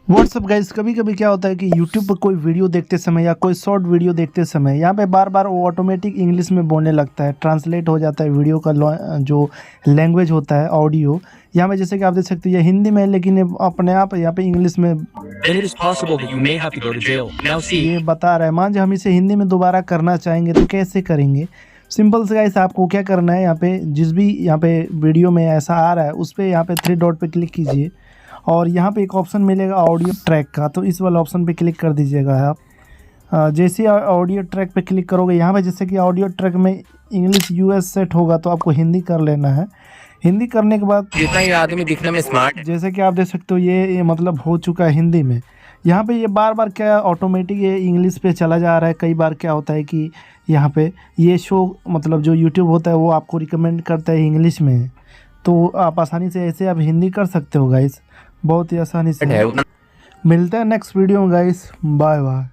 WhatsApp guys, कभी कभी क्या होता है कि YouTube पर कोई वीडियो देखते समय या कोई शॉर्ट वीडियो देखते समय यहाँ पे बार बार वो ऑटोमेटिक इंग्लिश में बोलने लगता है, ट्रांसलेट हो जाता है वीडियो का जो लैंग्वेज होता है ऑडियो। यहाँ पे जैसे कि आप देख सकते हैं ये हिंदी में है, लेकिन ये अपने आप यहाँ पे इंग्लिश में Then it is possible that you may have to go to jail. Now see. ये बता रहा है। मान जो हम इसे हिंदी में दोबारा करना चाहेंगे तो कैसे करेंगे? सिंपल से गाइस, आपको क्या करना है, यहाँ पे जिस भी यहाँ पे वीडियो में ऐसा आ रहा है उस पर यहाँ पे 3 डॉट पे क्लिक कीजिए और यहाँ पे एक ऑप्शन मिलेगा ऑडियो ट्रैक का, तो इस वाला ऑप्शन पे क्लिक कर दीजिएगा आप। जैसे ही ऑडियो ट्रैक पे क्लिक करोगे यहाँ पे जैसे कि ऑडियो ट्रैक में इंग्लिश यूएस सेट होगा तो आपको हिंदी कर लेना है। हिंदी करने के बाद जितना ये आदमी दिखने में स्मार्ट है, जैसे कि आप देख सकते हो ये मतलब हो चुका है हिंदी में। यहाँ पे ये बार बार क्या ऑटोमेटिक ये इंग्लिश पे चला जा रहा है। कई बार क्या होता है कि यहाँ पे ये शो मतलब जो यूट्यूब होता है वो आपको रिकमेंड करता है इंग्लिश में, तो आप आसानी से ऐसे आप हिंदी कर सकते हो गाइस, बहुत ही आसानी से। मिलते हैं नेक्स्ट वीडियो में गाइस, बाय बाय।